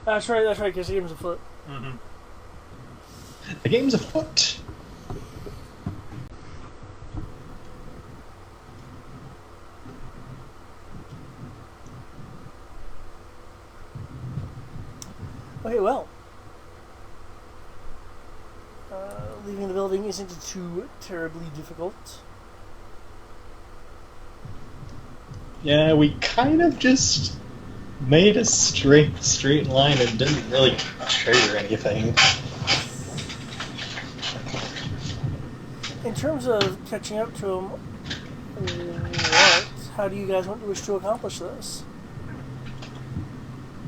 That's right, because the game's afoot. Mm-hmm. The game's afoot. Okay, well. Leaving the building isn't too terribly difficult. Yeah, we kind of just made a straight line and didn't really trigger anything. In terms of catching up to him, how do you guys wish to accomplish this?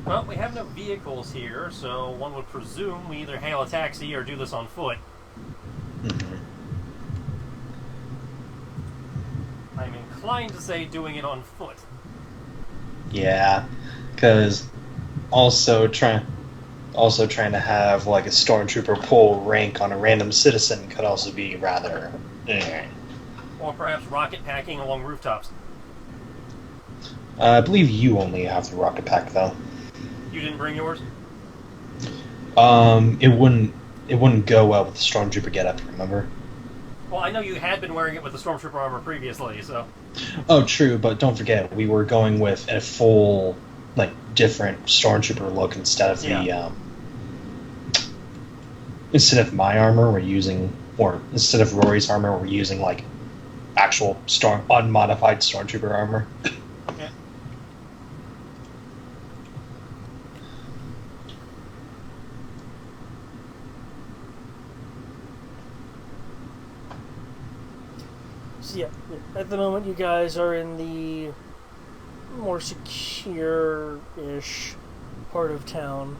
Well, we have no vehicles here, so one would presume we either hail a taxi or do this on foot. Mm-hmm. I'm inclined to say doing it on foot. Yeah, because also trying to have like a stormtrooper pull rank on a random citizen could also be rather. Or perhaps rocket packing along rooftops. I believe you only have the rocket pack though. You didn't bring yours? It wouldn't go well with the stormtrooper getup. Remember? Well, I know you had been wearing it with the stormtrooper armor previously, so. Oh, true, but don't forget we were going with a full, like, different stormtrooper look instead of instead of my armor. We're using, or instead of Rory's armor, we're using like actual unmodified stormtrooper armor. Okay. So yeah, at the moment you guys are in the more secure-ish part of town.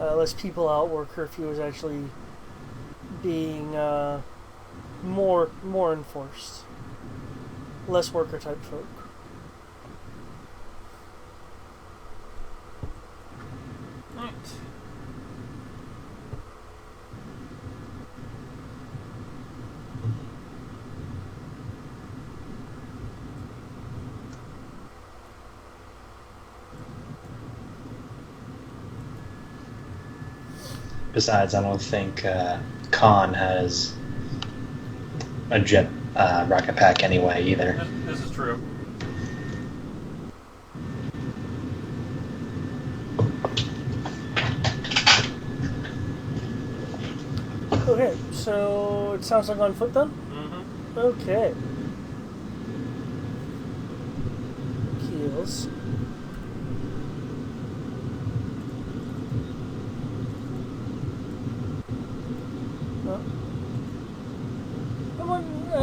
Less people out where curfew is actually being more enforced. Less worker type folk. Right. Besides, I don't think Khan has a jet rocket pack anyway either. This is true. Okay, so it sounds like on foot then? Mm-hmm. Okay. Keels.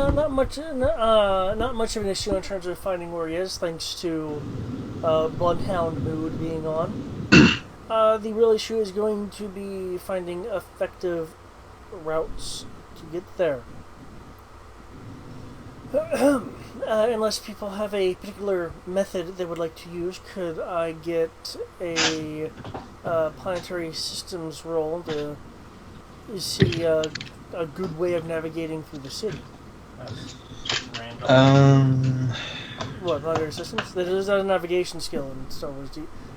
Not much of an issue in terms of finding where he is, thanks to Bloodhound mood being on. The real issue is going to be finding effective routes to get there. Unless people have a particular method they would like to use, could I get a planetary systems roll to see a good way of navigating through the city? That's random. What, planetary systems? There's a navigation skill in Star Wars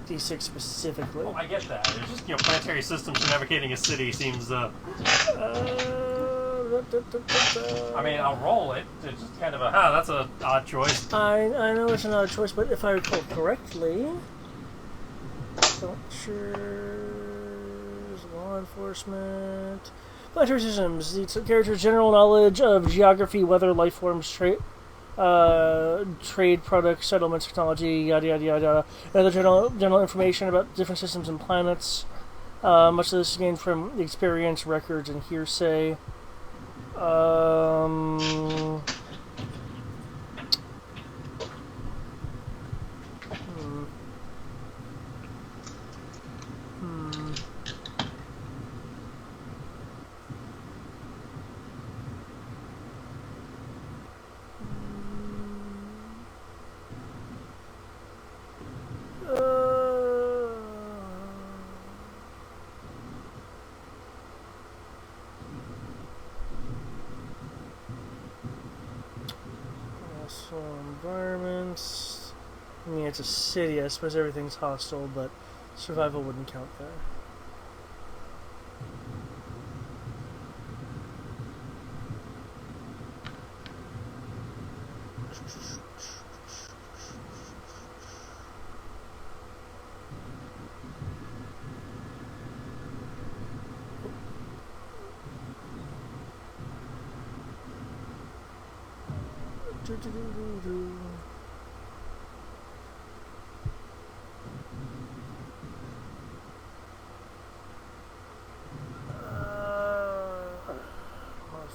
D6 specifically. Oh, I get that. It's just, planetary systems for navigating a city seems, I mean, I'll roll it. It's just kind of that's an odd choice. I know it's an odd choice, but if I recall correctly, cultures, law enforcement, planetary systems. The character's general knowledge of geography, weather, life forms, trade products, settlements, technology, yada yada yada. And other general information about different systems and planets. Much of this is gained from experience, records, and hearsay. Environments. I mean, it's a city. I suppose everything's hostile, but survival wouldn't count there.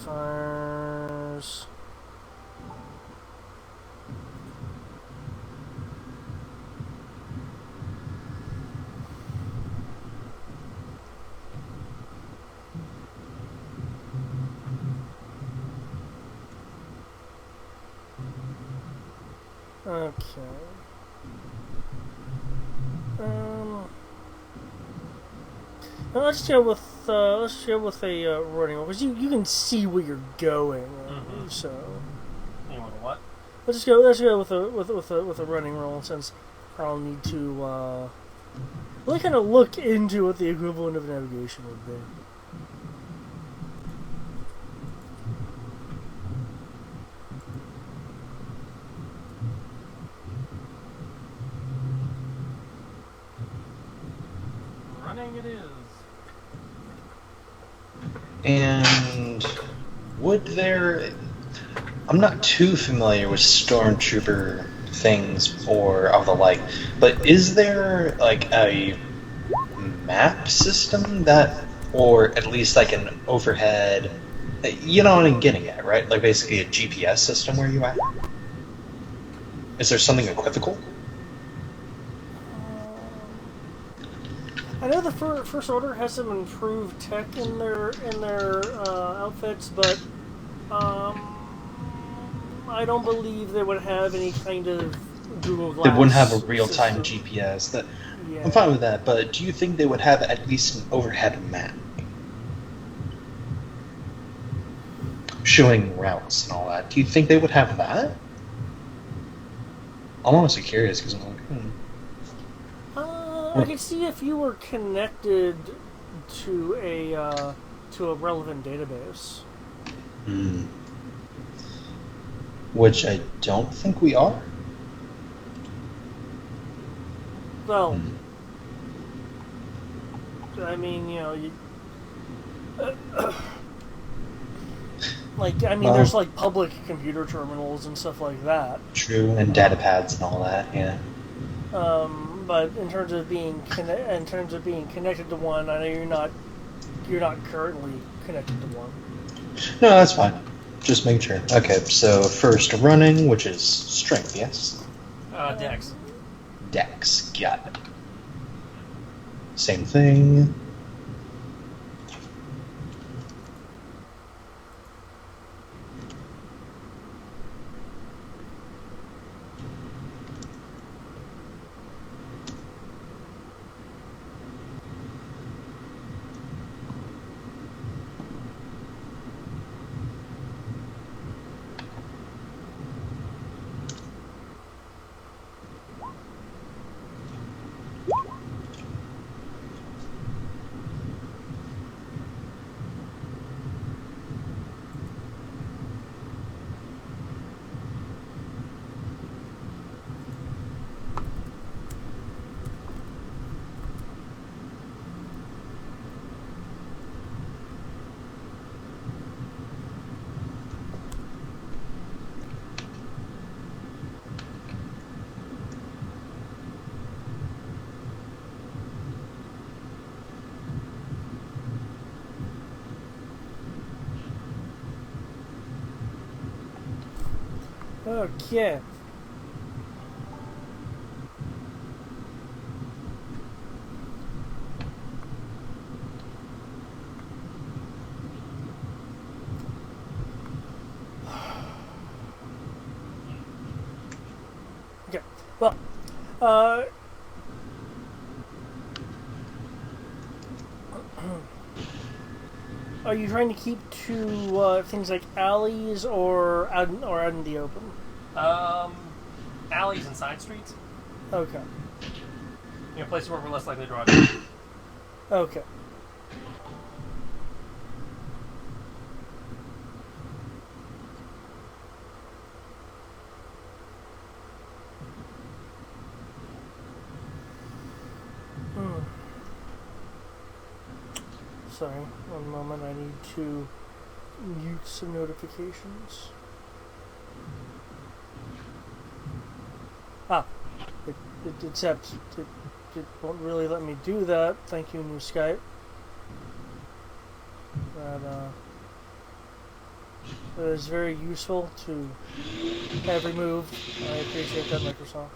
Modifiers. Okay. Now let's go with a running because you can see where you're going. So You want what? let's go with a running roll since I'll need to really kind of look into what the equivalent of navigation would be. Running it is. And would there... I'm not too familiar with stormtrooper things or of the like, but is there like a map system that, or at least like an overhead, you know what I'm getting at, right? Like basically a GPS system where you at? Is there something equivocal? I know the First Order has some improved tech in their outfits, but I don't believe they would have any kind of Google Glass. They wouldn't have a real-time system. GPS. That Yeah. I'm fine with that, but do you think they would have at least an overhead map showing routes and all that? Do you think they would have that? I'm honestly curious because I'm like, I could see if you were connected to a relevant database. Which I don't think we are. Well, I mean, you know, there's like public computer terminals and stuff like that. True, and data pads and all that. Yeah. But in terms of being connected to one, I know you're not currently connected to one. No, that's fine. Just making sure. Okay, so first running, which is strength, yes? Dex. Dex, got it. Same thing. Okay. Okay. Well, are you trying to keep to things like alleys or out in the open? Alleys and side streets. Okay. You know, places where we're less likely to draw attention. Okay. Hmm. Sorry, one moment. I need to mute some notifications. Ah, except it won't really let me do that. Thank you, new Skype. That is very useful to have removed. I appreciate that, Microsoft.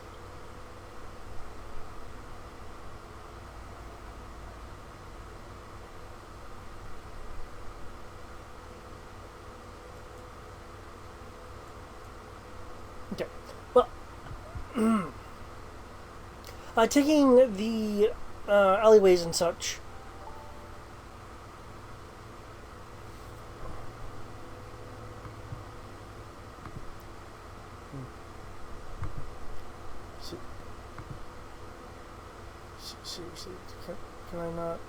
Okay. Well, taking the alleyways and such. Seriously, can I not?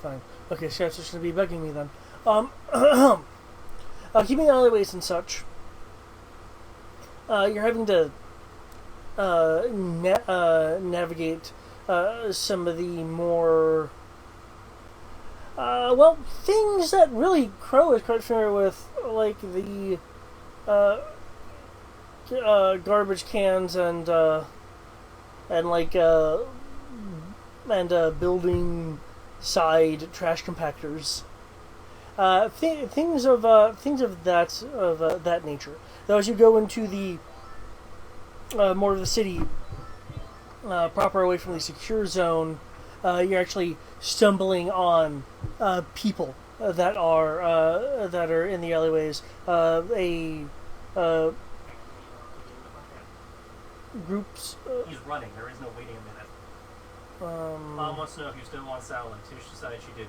Fine. Okay, Chef's just going to be bugging me then. Keeping the alleyways and such. You're having to navigate some of the more things that really Crow is quite familiar with, like the garbage cans and building side trash compactors. Things of that nature. Though as you go into the more of the city proper, away from the secure zone, you're actually stumbling on people that are in the alleyways. Groups. He's running. There is no waiting a minute. Mom wants to know if you still want salad. Tish decided she did.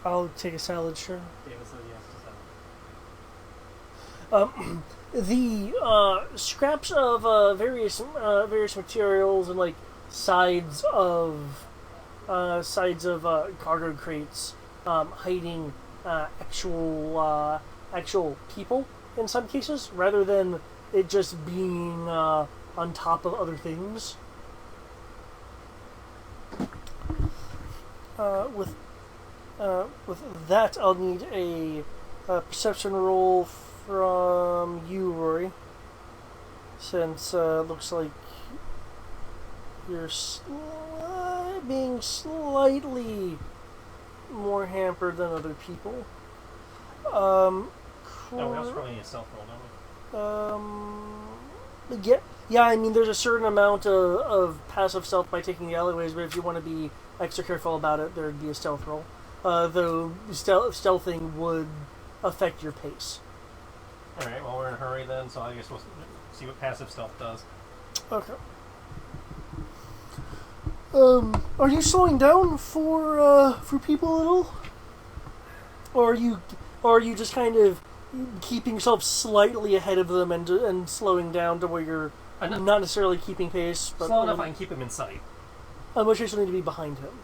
I'll take a salad, sure. David said yes to salad. The scraps of various materials and like sides of cargo crates hiding actual people in some cases, rather than it just being on top of other things. With that, I'll need a perception roll from you, Rory, since looks like you're being slightly more hampered than other people. We also probably need a stealth roll, don't we? Yeah. I mean, there's a certain amount of passive stealth by taking the alleyways, but if you want to be extra careful about it, there'd be a stealth roll. Though stealthing would affect your pace. Alright, well, we're in a hurry then, so I guess we'll see what passive stealth does. Okay. Are you slowing down for people at all? Or are you just kind of keeping yourself slightly ahead of them and slowing down to where you're not necessarily keeping pace, but slow enough I can keep him in sight. Unless you still need to be behind him.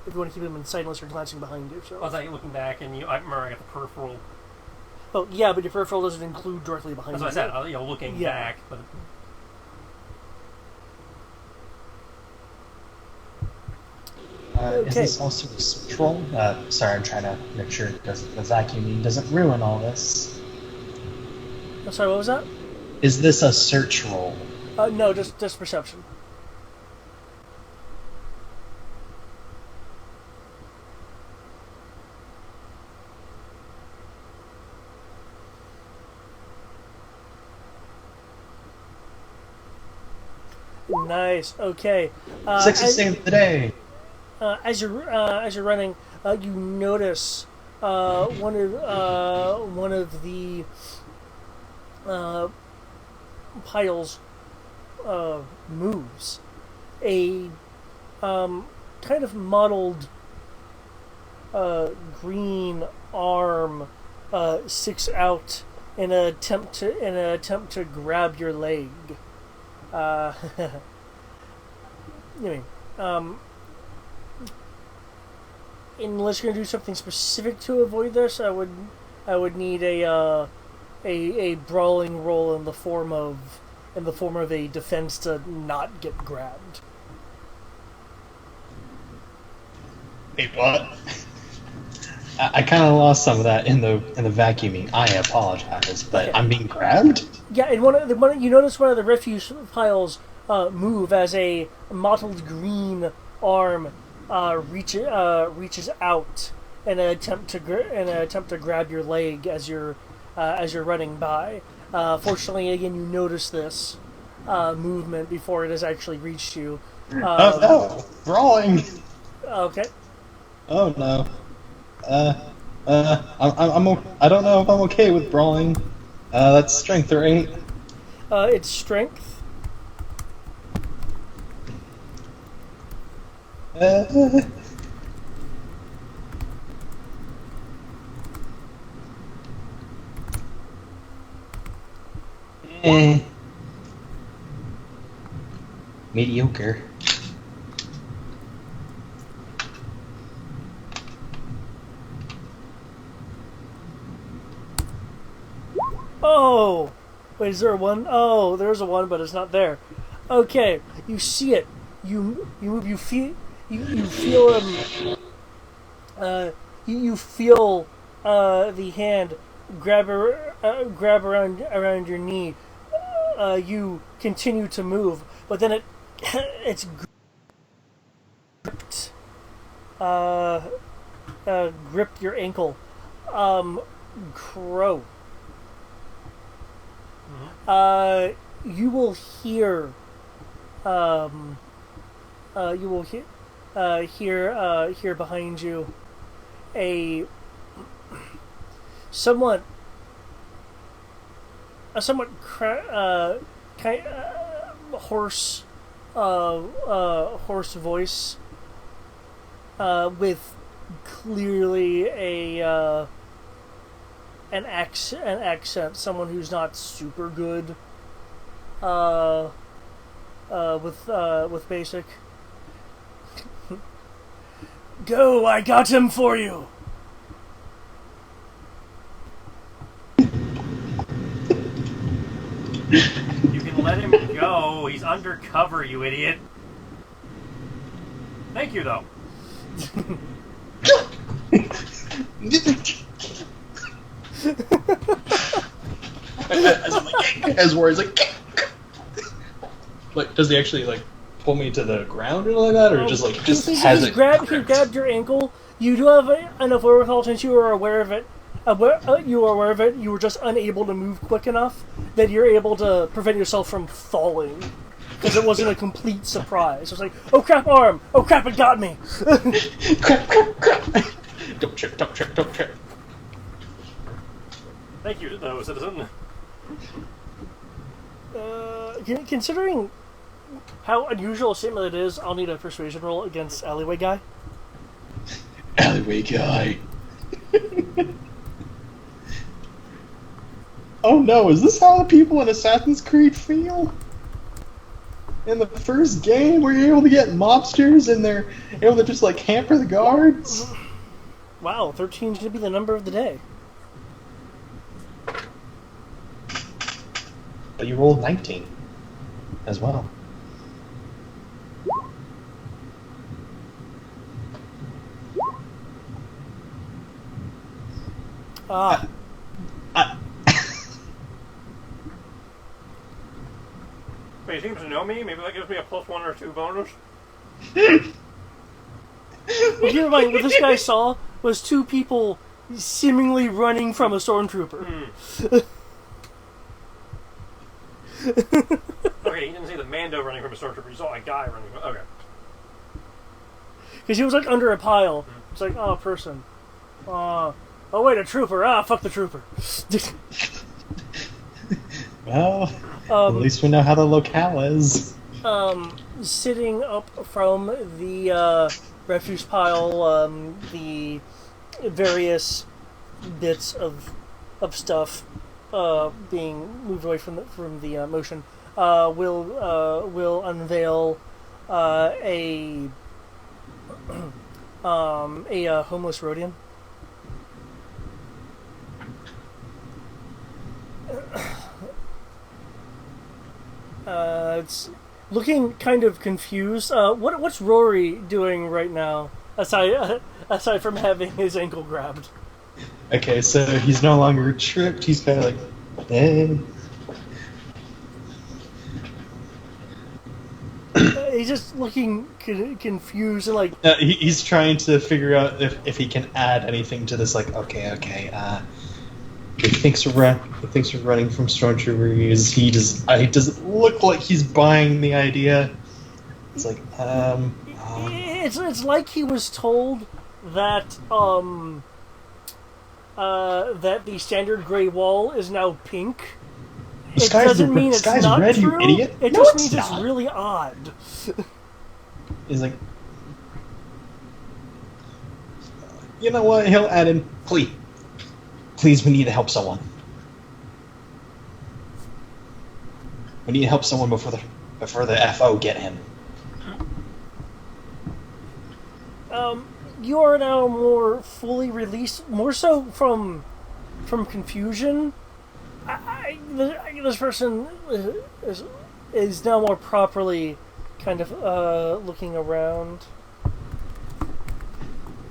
If you want to keep him in sight, unless you're glancing behind you. So. I was like looking back, and I remember I got the peripheral. Oh yeah, but your peripheral doesn't include directly behind you. That's what I said. Looking back, but. Is this also a search roll? Sorry, I'm trying to make sure the vacuuming doesn't ruin all this. I'm sorry, what was that? Is this a search roll? No, just perception. Nice. Okay. 60 saved the day. As you're running, you notice one of the piles moves. A kind of mottled green arm sticks out in an attempt to grab your leg. Anyway, unless you're gonna do something specific to avoid this, I would need a brawling roll in the form of a defense to not get grabbed. Wait, what? I kind of lost some of that in the vacuuming. I apologize, but Okay. I'm being grabbed. Yeah, and you notice one of the refuse piles move as a mottled green arm reaches out in an attempt to grab your leg as you're running by. Fortunately, again, you notice this movement before it has actually reached you. Oh no, brawling. Okay. Oh no. I don't know if I'm okay with brawling. That's strength, right? It's strength. Mediocre. Oh! Wait, is there a 1? Oh, there's a 1, but it's not there. Okay, you see it. You move. You feel. You feel you feel the hand grab around your knee. You continue to move, but then it's gripped gripped your ankle. Crow. You will hear. You will hear behind you a somewhat hoarse hoarse voice with clearly an accent, someone who's not super good with basic. Go, I got him for you. You can let him go. He's undercover, you idiot. Thank you, though. As Warrior's like, does he actually like pull me to the ground or like that, or just has it? He grabbed your ankle. You do have enough wherewithal, since you are aware of it. You are aware of it. You were just unable to move quick enough that you're able to prevent yourself from falling, because it wasn't a complete surprise. It was like, oh crap, arm! Oh crap, it got me! Crap! Don't trip! Don't trip! Don't trip! Thank you, though, citizen. Considering how unusual a statement it is, I'll need a persuasion roll against Alleyway Guy. Alleyway Guy. Oh no, is this how the people in Assassin's Creed feel? In the first game, were you able to get mobsters and they're able to just like hamper the guards? Wow, 13 is going to be the number of the day. But you rolled 19 as well. Ah. Wait, he seems to know me. Maybe that gives me a +1 or 2 bonus. Well, keep in mind, what this guy saw was two people seemingly running from a stormtrooper. Okay, he didn't see the Mando running from a stormtrooper. He saw a guy running from... Okay. Because he was like under a pile. It's like, oh, a person. Oh wait, a trooper. Ah, fuck the trooper. Well, at least we know how the locale is. Sitting up from the refuse pile, the various bits of of stuff being moved away from the motion, will unveil a homeless Rhodian. It's looking kind of confused. What's Rory doing right now, aside from having his ankle grabbed? Okay, so he's no longer tripped. He's kind of like, eh. He's just looking confused and like. He's trying to figure out if he can add anything to this. Like, okay. He thinks we're running from stormtroopers. He doesn't look like he's buying the idea. It's like, It's like he was told that that the standard gray wall is now pink. It doesn't mean it's not red, true. you idiot. It No, just it's means it's not. really odd. He's like, you know what? He'll add in, please, we need to help someone. We need to help someone before the FO get him. You are now more fully released, more so from confusion. This person is now more properly kind of looking around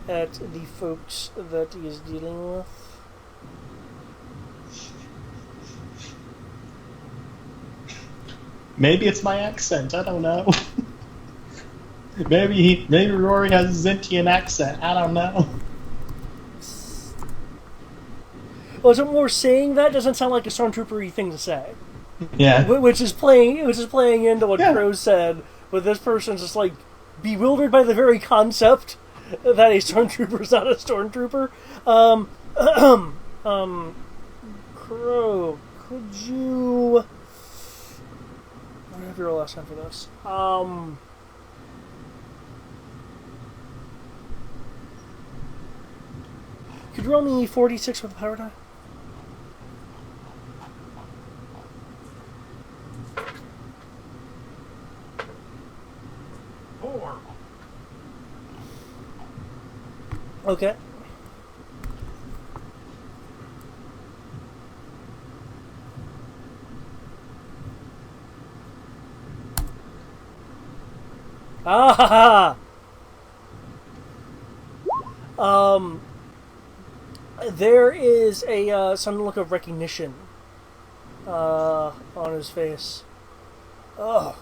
at the folks that he is dealing with. Maybe it's my accent. I don't know. maybe Rory has a Zintian accent. I don't know. Well, so more saying that doesn't sound like a stormtrooper-y thing to say. Yeah. Which is playing into what Crow said, but this person's just like bewildered by the very concept that a stormtrooper is not a stormtrooper. Crow, could you? I have your last time for this. Could you roll me 46 with a power die? Okay. Ah! There is a some look of recognition on his face. Oh.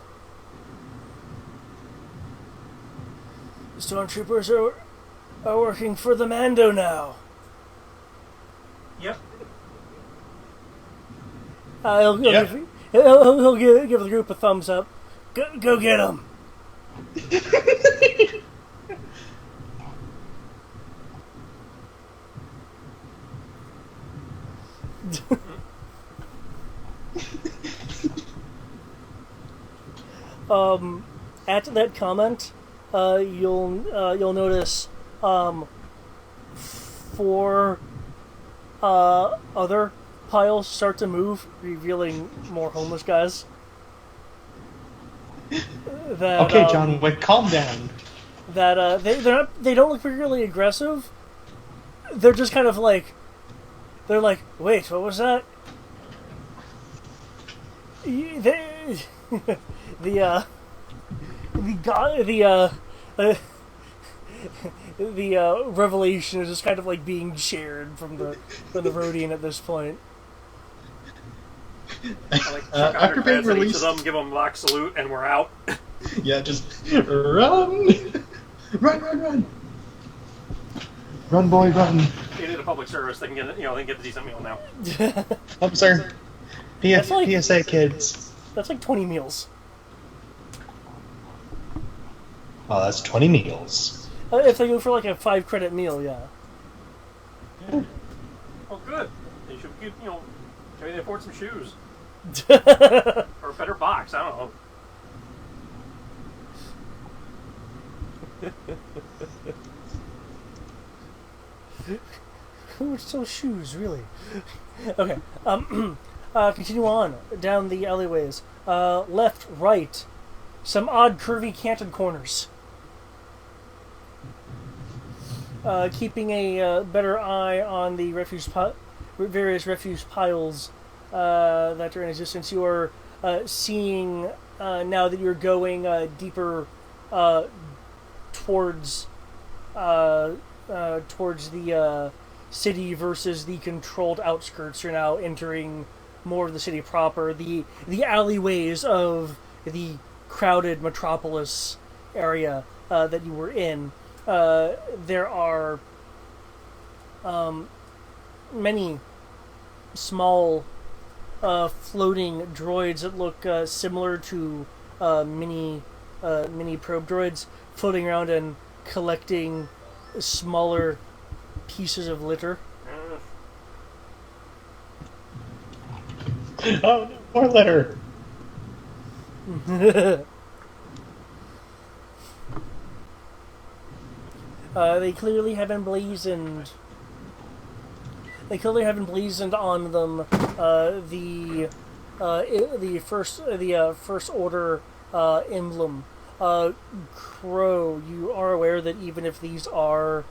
Stormtroopers are working for the Mando now. Yep. He'll give the group a thumbs up. Go get him. At that comment, you'll notice 4 other piles start to move, revealing more homeless guys. That, Okay, John Wick, calm down. That they don't look particularly aggressive. They're just kind of like, wait, what was that? The revelation is just kind of like being shared from the Rhodian at this point. After being Each released, of them give them mock salute, and we're out. yeah, just run, run, boy, run. They need a public service. They can get they can get a decent meal now. I'm sorry. That's like- PSA kids. That's like 20 meals. Well, that's 20 meals. If they go for like a 5-credit meal, yeah. Oh, good. They should get maybe they afford some shoes or a better box. I don't know. Who would sell shoes, really? Okay. Continue on down the alleyways. Left, right. Some odd, curvy, canted corners. Keeping a better eye on the various refuse piles that are in existence. You are seeing now that you're going deeper towards towards the city versus the controlled outskirts. You're now entering more of the city proper. The alleyways of the crowded metropolis area that you were in. There are many small floating droids that look similar to mini probe droids floating around and collecting smaller pieces of litter. Oh, no, more litter. They clearly have emblazoned. They clearly have emblazoned on them the first order emblem. Crow, you are aware that even if these are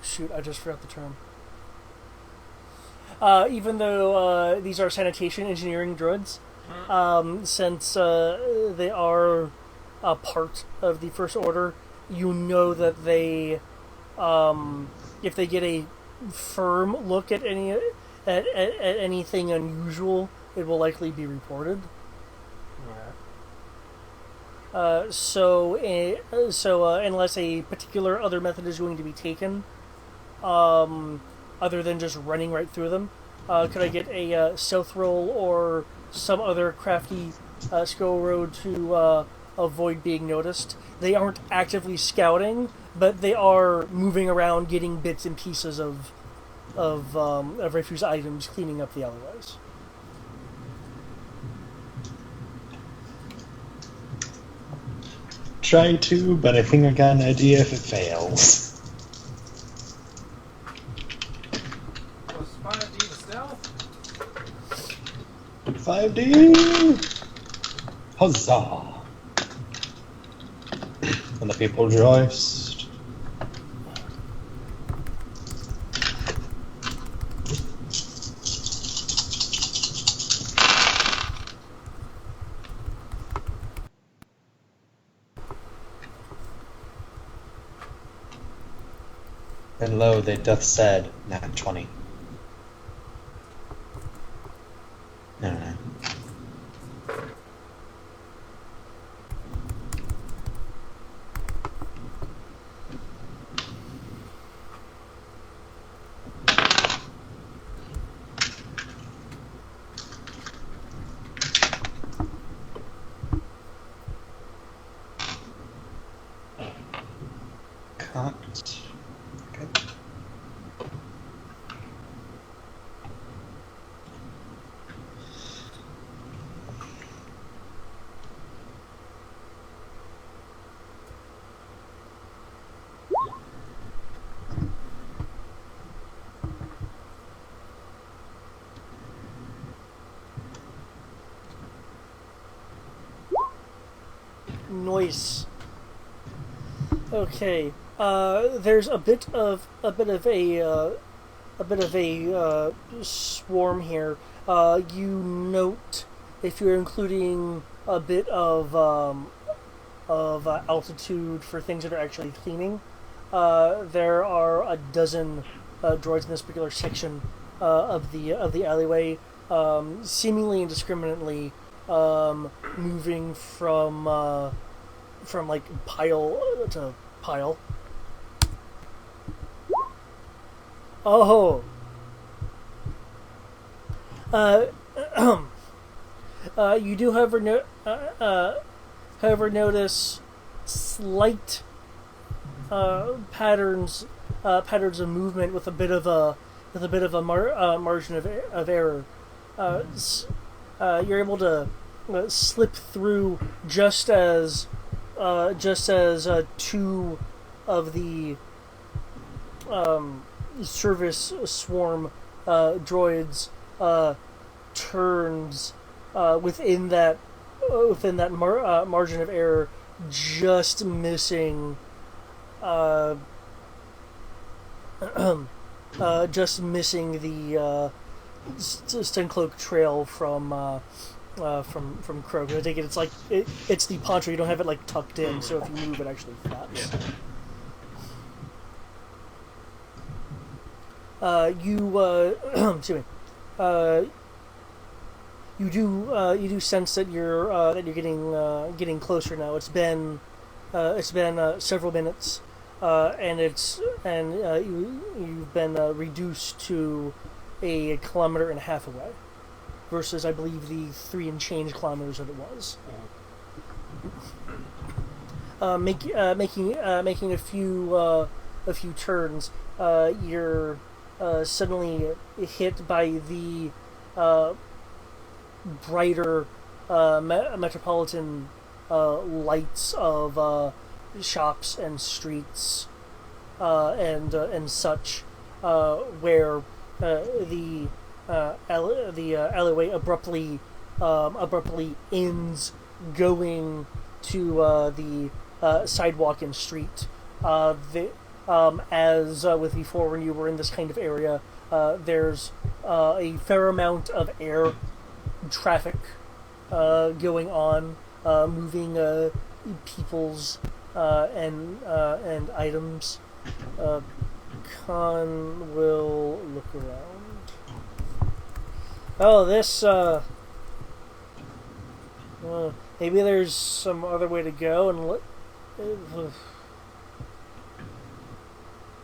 shoot, I just forgot the term. Even though these are sanitation engineering droids, since they are a part of the First Order, you know that they, if they get a firm look at anything unusual, it will likely be reported. So unless a particular other method is going to be taken, other than just running right through them, could I get a stealth roll or some other crafty skill roll to avoid being noticed? They aren't actively scouting, but they are moving around, getting bits and pieces of refuse items, cleaning up the alleyways. Try to, but I think I got an idea if it fails. Was 5D the stealth? 5D! Huzzah! And the people rejoiced. And lo, they doth said, not 20. No. Cocked. Okay. Noise. Okay. There's a bit of a swarm here. You note, if you're including a bit of altitude for things that are actually cleaning, there are a dozen droids in this particular section of the alleyway, seemingly indiscriminately, moving from like pile to pile. Oh. You do, however, notice slight patterns of movement with a bit of a margin of error. You're able to slip through just as two of the service swarm droids turns within that margin of error, just missing the Stencloak trail from Krogan. I take it it's the poncho. You don't have it like tucked in, so if you move, it actually flaps. Excuse me. You do sense that you're getting closer now. It's been several minutes, and you've been reduced to a kilometer and a half away, versus I believe the 3 and change kilometers that it was. Making a few turns, you're suddenly hit by the brighter metropolitan lights of shops and streets and such, where the alleyway abruptly ends, going to the sidewalk and street. As with before, when you were in this kind of area, there's a fair amount of air traffic going on, moving peoples and items. Khan will look around. Oh, this. Maybe there's some other way to go, and look.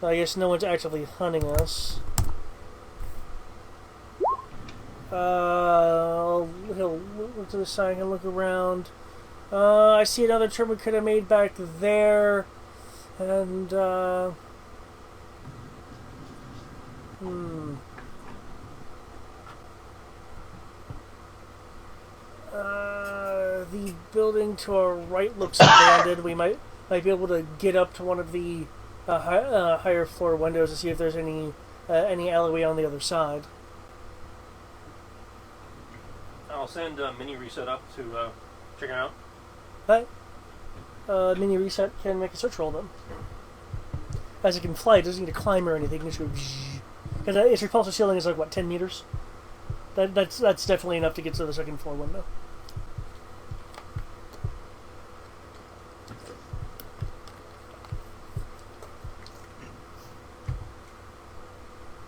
I guess no one's actively hunting us. He'll look to the side and look around. I see another turn we could have made back there, and the building to our right looks abandoned. We might be able to get up to one of the higher floor windows to see if there's any alleyway on the other side. I'll send Mini Reset up to check it out. Right. Mini Reset can make a search roll then. As it can fly, it doesn't need to climb or anything. It just go. Because its repulsive ceiling is like what, 10 meters? That's definitely enough to get to the second floor window.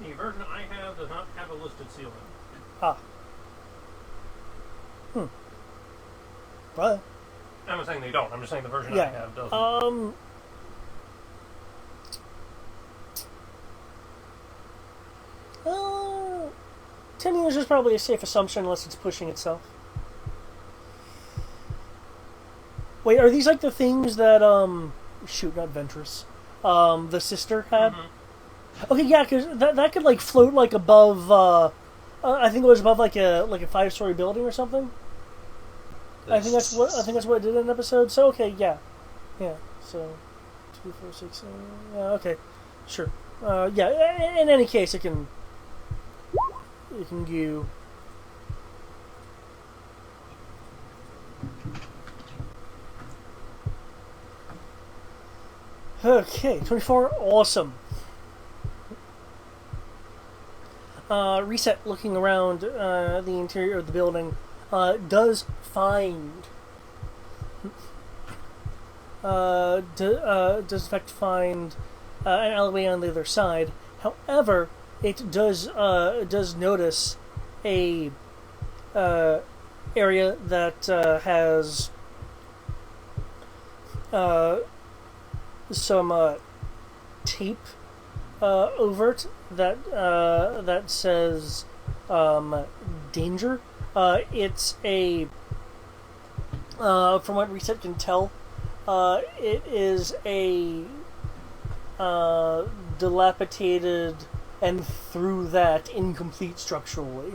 The version I have does not have a listed ceiling. Ah. What? I'm not saying they don't. I'm just saying the version I have doesn't. 10 years is probably a safe assumption unless it's pushing itself. Wait, are these like the things that shoot, not Ventress, the sister had? Mm-hmm. Okay, yeah, because that could like float like above. I think it was above like a 5-story building or something. I think that's what it did in an episode. So okay, yeah. So 2, 4, 6. Yeah, okay, sure. Yeah. In any case, it can go. Okay, 24. Awesome. Reset, looking around the interior of the building, does find does in fact find an alleyway on the other side. However, it does notice a area that has some tape over it that says danger. It's a from what Reset can tell, it is a dilapidated and through that incomplete structurally.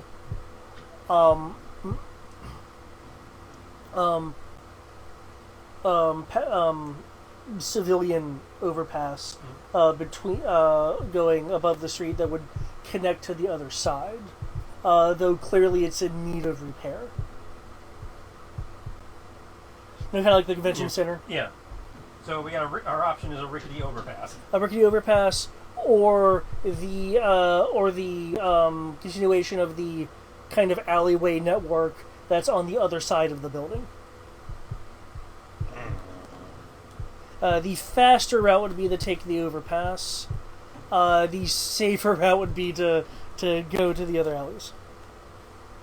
civilian overpass between going above the street that would connect to the other side. Though clearly it's in need of repair. Kind of like the convention center. Yeah. So we got our option is a rickety overpass. A rickety overpass, or the continuation of the kind of alleyway network that's on the other side of the building. The faster route would be to take the overpass. The safer route would be to go to the other alleys.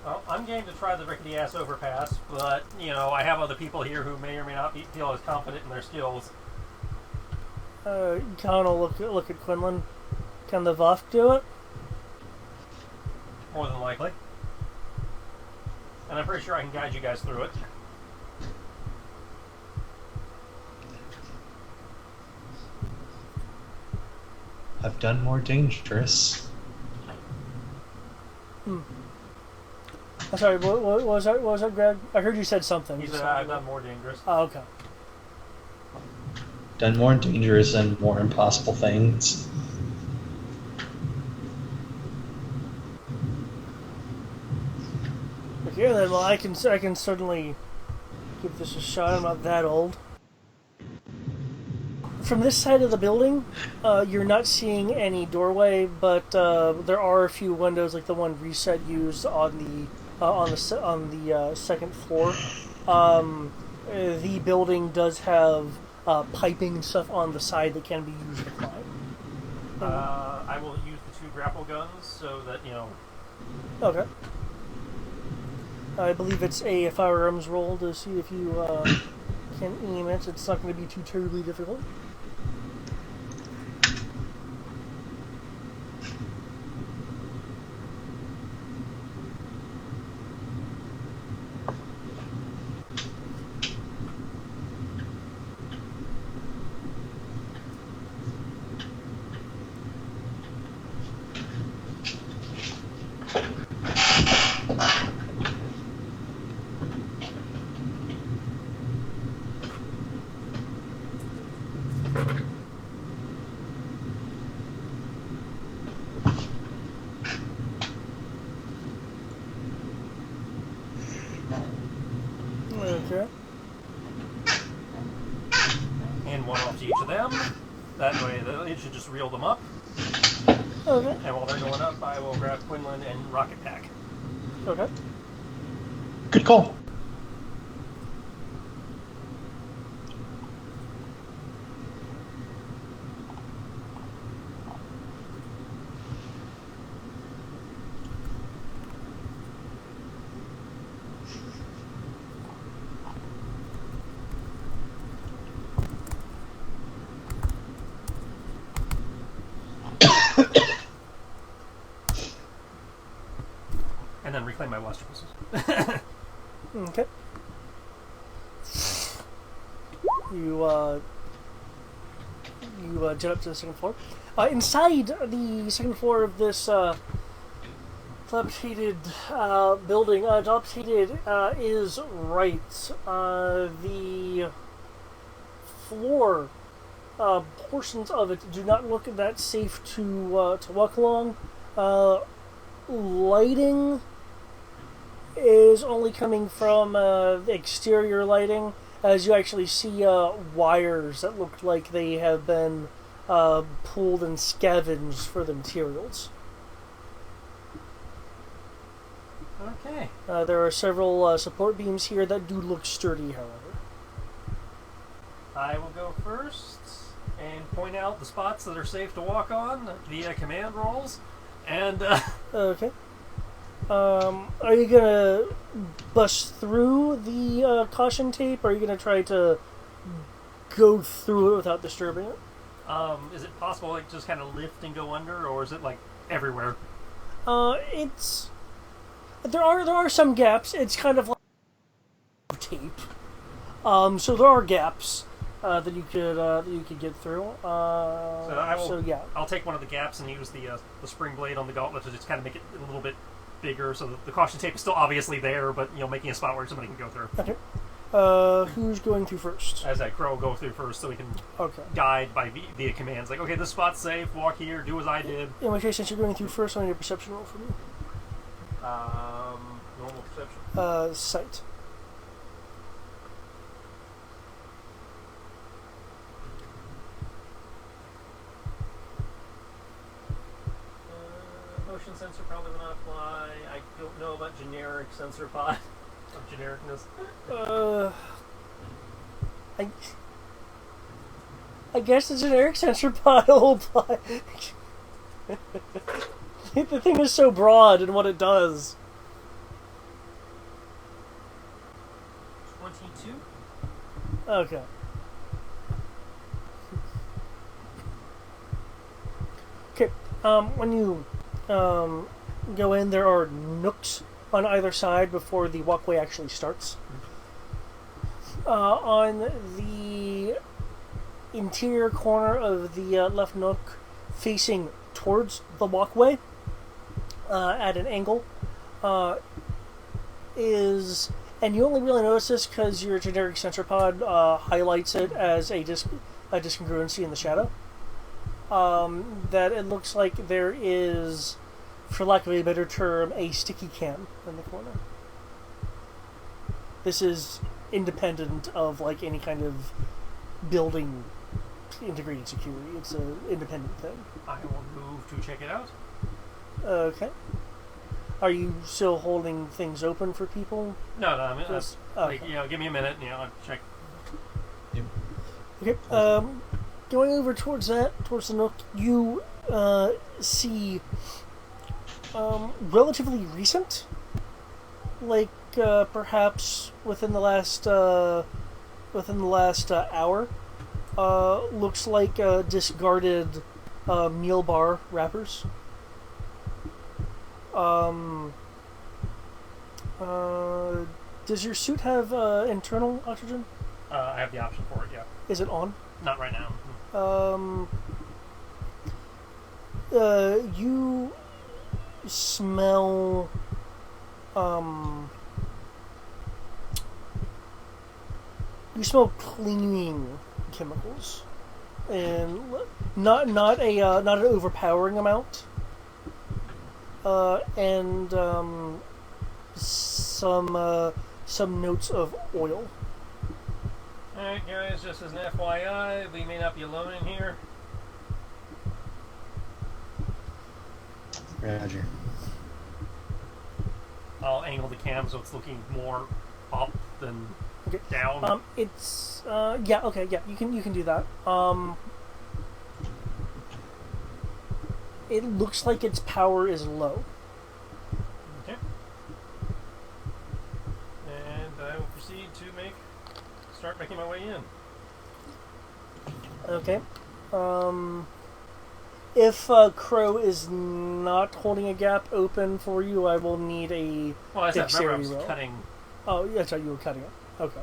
Well, I'm game to try the rickety-ass overpass, but, I have other people here who may or may not feel as confident in their skills. Connell look at Quinlan. Can the Voth do it? More than likely. And I'm pretty sure I can guide you guys through it. I've done more dangerous. I'm sorry, what was that? What was that, Greg? I heard you said something. He said I've done more dangerous. Oh, okay. Done more dangerous and more impossible things. Okay, then. Well, I can certainly give this a shot. I'm not that old. From this side of the building, you're not seeing any doorway, but there are a few windows, like the one Reset used on the second floor. The building does have piping and stuff on the side that can be used to climb. I will use the 2 grapple guns so that, Okay. I believe it's a firearms roll to see if you can aim it. It's not going to be too terribly difficult. Okay. and one off to each of them. That way it should just reel them up. Okay. And while they're going up, I will grab Quinlan and Rocket Pack. Okay. Good call. And then reclaim my blaster pistols. Okay. You jet up to the second floor. Inside the second floor of this dilapidated building, dilapidated is right. The floor portions of it do not look that safe to walk along. Lighting is only coming from exterior lighting, as you actually see wires that look like they have been pulled and scavenged for the materials. Okay. There are several support beams here that do look sturdy, however. I will go first and point out the spots that are safe to walk on via command rolls. And, Okay. Are you gonna bust through the caution tape, or are you gonna try to go through it without disturbing it? is it possible like just kind of lift and go under, or is it like everywhere? It's there are some gaps. It's kind of like tape. So there are gaps that you could get through. Yeah. I'll take one of the gaps and use the spring blade on the gauntlet to just kind of make it a little bit bigger, so that the caution tape is still obviously there, but making a spot where somebody can go through. Okay. Who's going through first? As that Crow will go through first, so we can Okay. guide by via commands. Like, okay, this spot's safe. Walk here. Do as I did. In which case, since you're going through first, I need a perception roll from you. Normal perception. Sight. Motion sensor probably will not apply. I don't know about generic sensor pod of genericness. I guess the generic sensor pod will apply. The thing is so broad in what it does. 22. Okay. Okay. When you go in, there are nooks on either side before the walkway actually starts. On the interior corner of the left nook, facing towards the walkway at an angle, is, and you only really notice this because your generic sensor pod highlights it as a discongruency in the shadow. That it looks like there is, for lack of a better term, a sticky cam in the corner. This is independent of like any kind of building integrated security. It's an independent thing. I will move to check it out. Okay. Are you still holding things open for people? No, I mean, Just- like, okay. give me a minute. I'll check. Okay. Going over towards the nook, you see relatively recent, like perhaps within the last hour. Looks like discarded meal bar wrappers. Does your suit have internal oxygen? I have the option for it. Yeah, Is it on? not right now. You smell cleaning chemicals, and not an overpowering amount, and some notes of oil. Alright, guys, just as an FYI, we may not be alone in here. Roger. I'll angle the cam so it's looking more up than Okay. down. It's yeah, okay, yeah, you can do that. It looks like its power is low. Okay. And I will proceed to start making my way in. Okay. If Crow is not holding a gap open for you, I will need a Well, as I remember, I dexterity was roll. cutting. Oh, that's right, you were cutting it. Okay.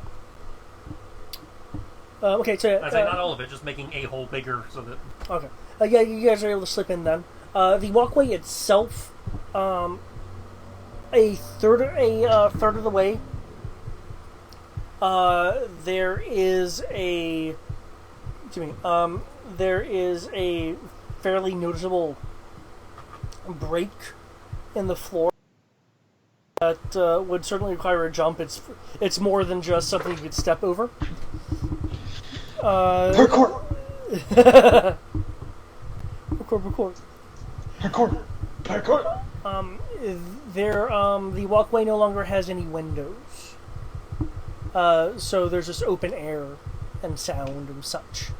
Okay, so I say not all of it, just making a hole bigger so that. okay. Yeah, you guys are able to slip in then. The walkway itself, a third of the way, there is a fairly noticeable break in the floor that would certainly require a jump. It's more than just something you could step over. Parkour! Parkour! The walkway no longer has any windows, so there's just open air and sound and such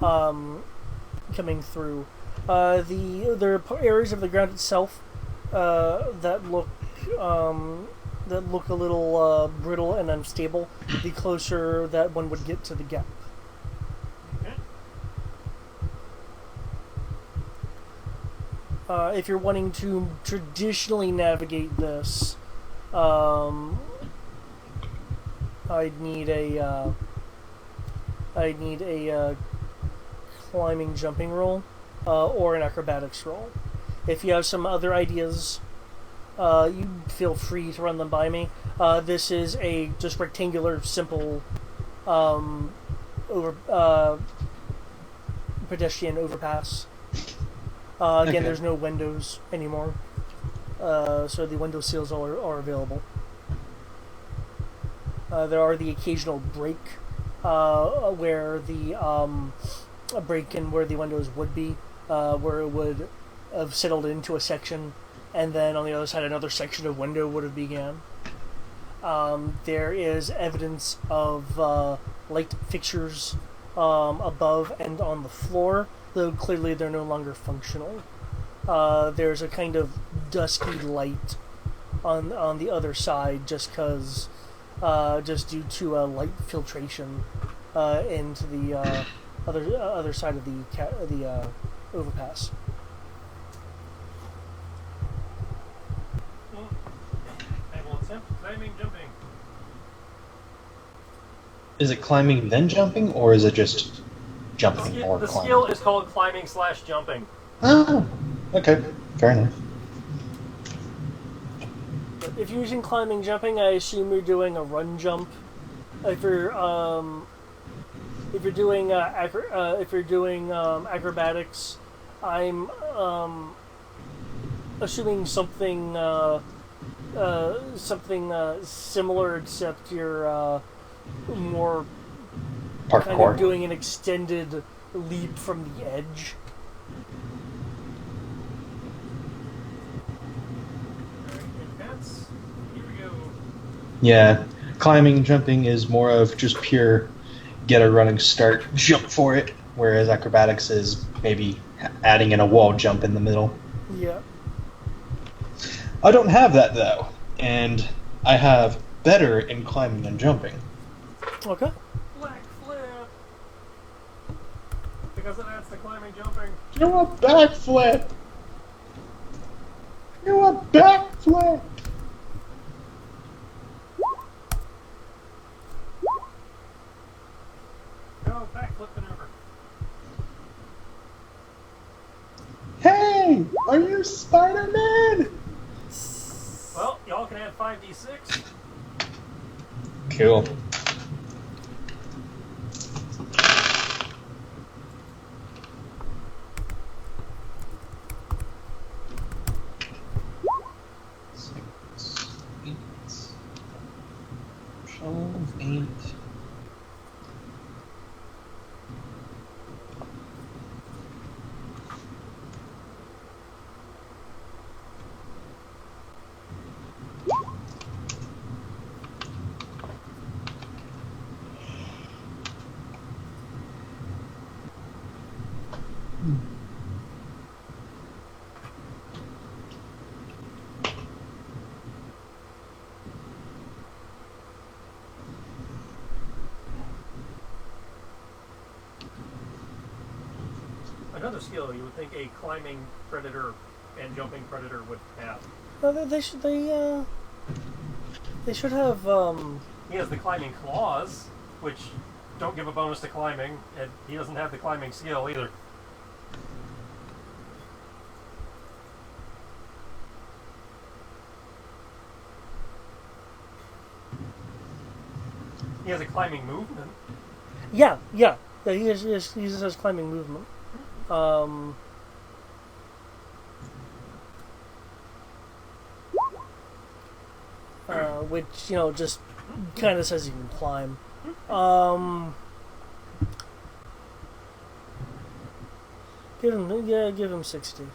coming through. There are areas of the ground itself that look a little brittle and unstable. The closer that one would get to the gap. If you're wanting to traditionally navigate this, I'd need a climbing jumping roll or an acrobatics roll. If you have some other ideas, you feel free to run them by me. This is a just rectangular, simple over pedestrian overpass. Again, Okay. there's no windows anymore, so the window sills are available. There are the occasional break where the a break in where the windows would be, where it would have settled into a section, and then on the other side another section of window would have began. There is evidence of light fixtures above and on the floor, though clearly they're no longer functional. There's a kind of dusky light on the other side, just due to light filtration into the other side of the overpass. I will attempt climbing, jumping. Is it climbing then jumping, or is it just jumping or The climbing? skill is called climbing/jumping. Oh, okay, fair enough. But if you're using climbing jumping, I assume you're doing a run jump. If you're doing acrobatics, I'm assuming something similar, except you're more kind of Parkour. doing an extended leap from the edge. Advance. Here we go. Yeah, climbing, jumping is more of just pure get a running start, jump for it, whereas acrobatics is maybe adding in a wall jump in the middle. Yeah. I don't have that though, and I have better in climbing and jumping. Okay. Black flip. Because it adds to climbing, jumping. Do a backflip! Do a backflip! Go backflip maneuver. Hey! Are you Spider-Man? Well, y'all can add 5d6. Cool. Six, 8, 12, 8. Another skill you would think a climbing predator and jumping predator would have. No, they should have He has the climbing claws, which don't give a bonus to climbing, and he doesn't have the climbing skill either. He has a climbing movement. Yeah. He has climbing movement. Which just kind of says you can climb. Give him 60.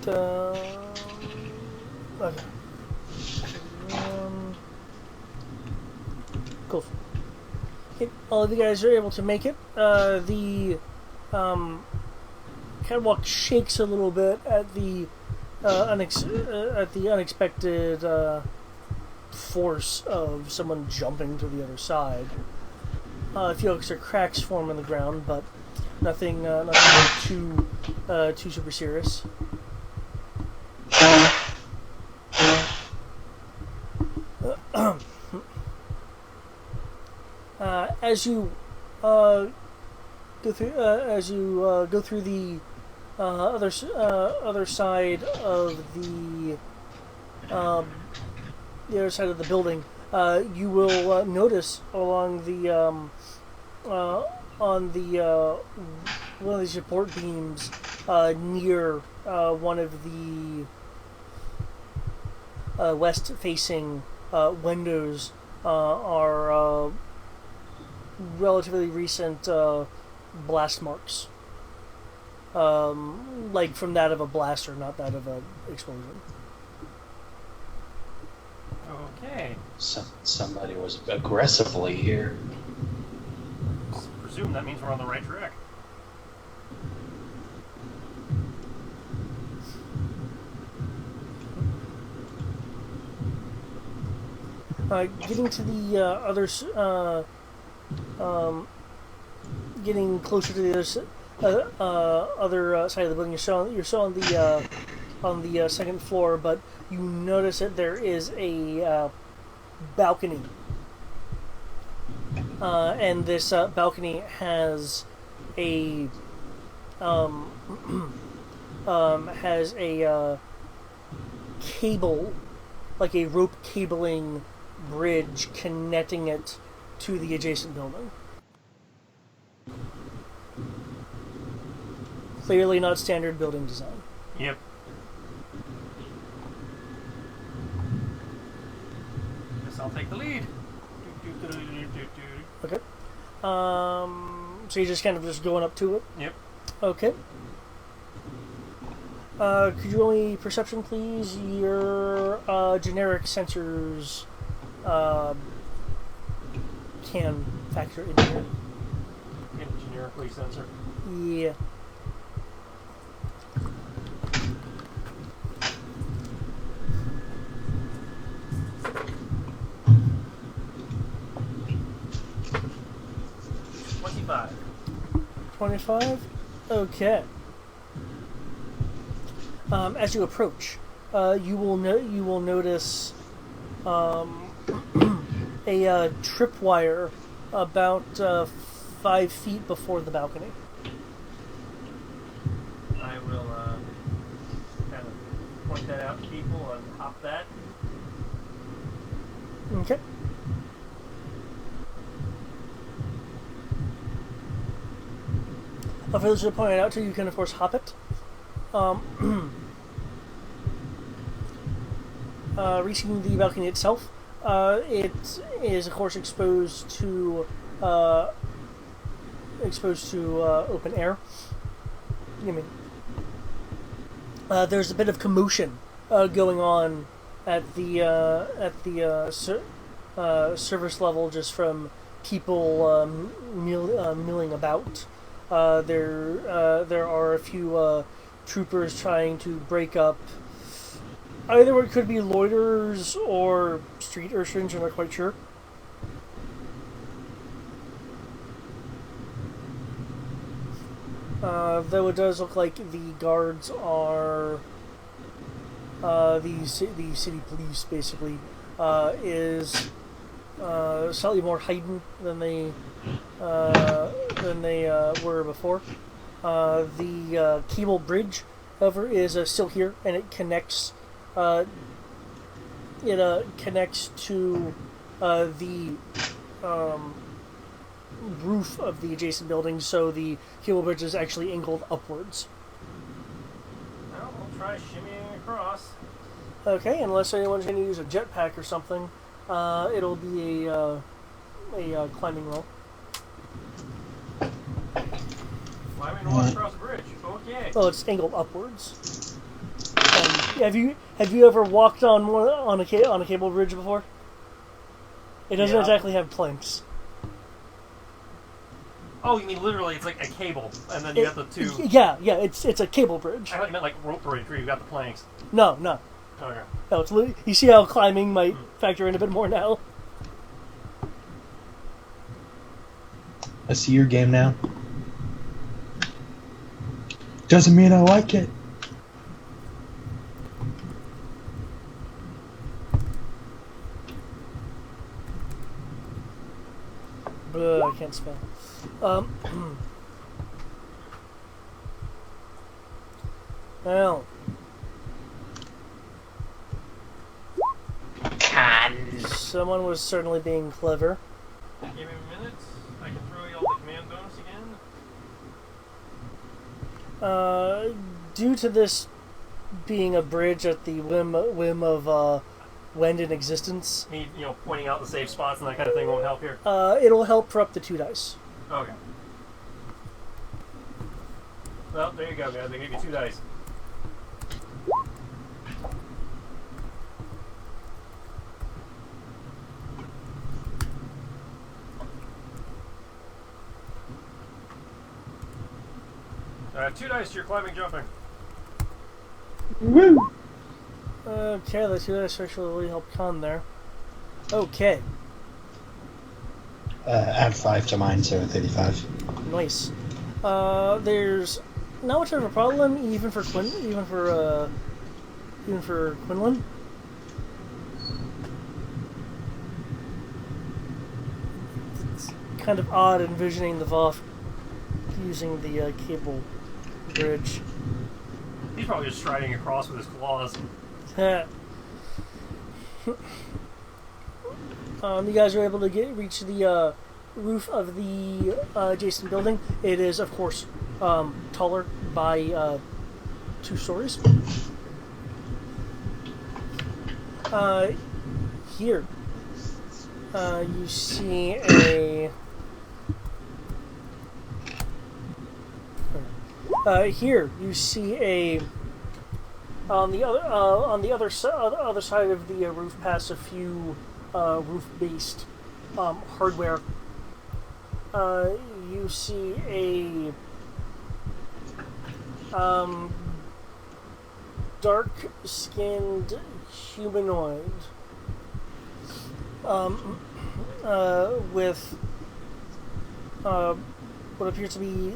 Okay. Cool. Okay, all of you guys are able to make it. The catwalk shakes a little bit at the unexpected force of someone jumping to the other side. A few extra cracks form in the ground, but nothing too super serious. As you go through the other side of the other side of the building, you will notice along the on the one of the support beams near one of the west-facing windows are relatively recent blast marks, like from that of a blaster, not that of an explosion. Okay. Somebody was aggressively here. Presume that means we're on the right track. Getting to the getting closer to the other side of the building. You're still on the second floor, but you notice that there is a balcony, and this balcony has a cable, like a rope cabling bridge connecting it to the adjacent building. Clearly not standard building design. Yep. Guess I'll take the lead. Okay. So you're just kind of just going up to it? Yep. Okay. Could you roll me perception, please? Your generic sensors can factor in here. Generically sensor. Yeah. 25? Okay. As you approach, you will notice a tripwire about 5 feet before the balcony. I will kind of point that out to people and hop that. Okay. For those to point it out to, you can of course hop it. Reaching the balcony itself, it is of course exposed to open air. There's a bit of commotion going on at the service level, just from people milling about. There are a few troopers trying to break up. Either it could be loiterers or street urchins, I'm not quite sure. Though it does look like the guards are the city police, basically, is slightly more heightened than they were before. The cable bridge, however, is still here, and it connects. Connects to the roof of the adjacent building, so the cable bridge is actually angled upwards. Well, we'll try shimmying across. Okay, unless anyone's going to use a jetpack or something, it'll be a climbing roll. Climbing to walk across the bridge. Okay. Well, it's angled upwards. Have you ever walked on on a cable bridge before? It doesn't Yeah. exactly have planks. Oh, you mean literally? It's like a cable, and then you got the two. Yeah, it's a cable bridge. I thought you meant like rope bridge where you got the planks. No. Okay. No, you see how climbing might factor in a bit more now. I see your game now. Doesn't mean I like it. I can't spell. Well, someone was certainly being clever. Give me a minute. I can throw you all the command bonus again. Due to this being a bridge at the whim of Wend in existence, Me, pointing out the safe spots and that kind of thing won't help here. it'll help for up to 2 dice. Okay. Well, there you go, guys. I gave you 2 dice. Alright, 2 dice to your climbing jumping. Woo! Okay, the 2 dice actually really helped Con there. Okay, Add 5 to mine, so 35. nice. There's not much of a problem even for Quinlan. It's kind of odd envisioning the Voth using the cable bridge. He's probably just striding across with his claws. You guys are able to reach the roof of the adjacent building. It is, of course, taller by 2 stories. Here, you see a. Here you see a. On the other side of the roof, past a few roof-based hardware. You see a dark-skinned humanoid with what appears to be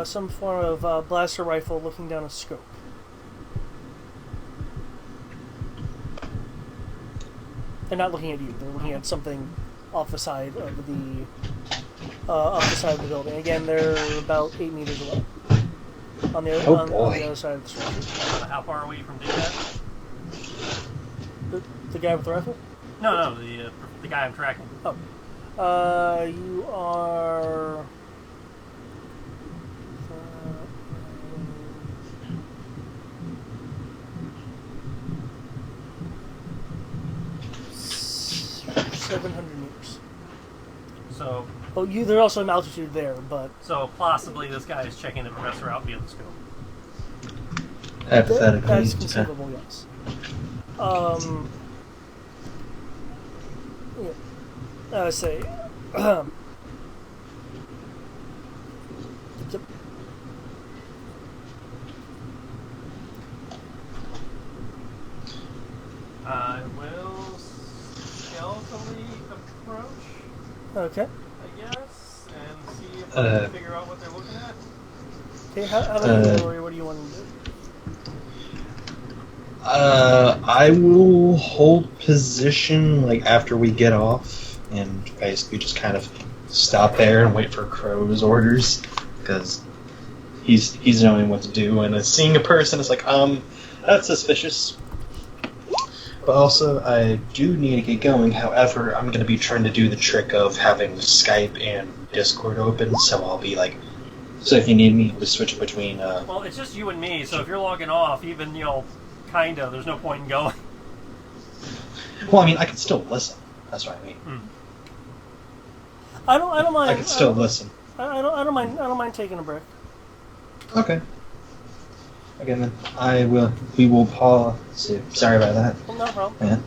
some form of blaster rifle looking down a scope. They're not looking at you. They're looking at something off the side of the building. Again, they're about 8 meters away. On the other side of the structure. How far are we from doing that? The guy with the rifle? No, the guy I'm tracking. Oh. You are. Uh, 700 meters. So. Oh, there's also an altitude there, but. So possibly this guy is checking the professor out via the scope. Hypothetically. That's conceivable, yes. Yeah. Say. Yep. I will stealthily approach, Okay. I guess, and see if I can figure out what they're looking at. Okay, how about you, Lori? What do you want to do? I will hold position like after we get off, and basically just kind of stop there and wait for Crow's orders, because he's knowing what to do, and seeing a person is like, that's suspicious. But also, I do need to get going. However, I'm going to be trying to do the trick of having Skype and Discord open, so I'll be like, so if you need me to switch between. Well, it's just you and me, so if you're logging off, even kinda, there's no point in going. Well, I mean, I can still listen. That's what I mean. I don't mind. I can still listen. I don't mind taking a break. Okay. Again, then I will. We will pause. Sorry about that. Well, no problem. Yeah.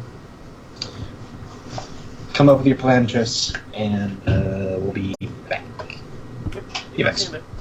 Come up with your plan, Tris, and we'll be back. Yep. Be back See soon. you in a bit.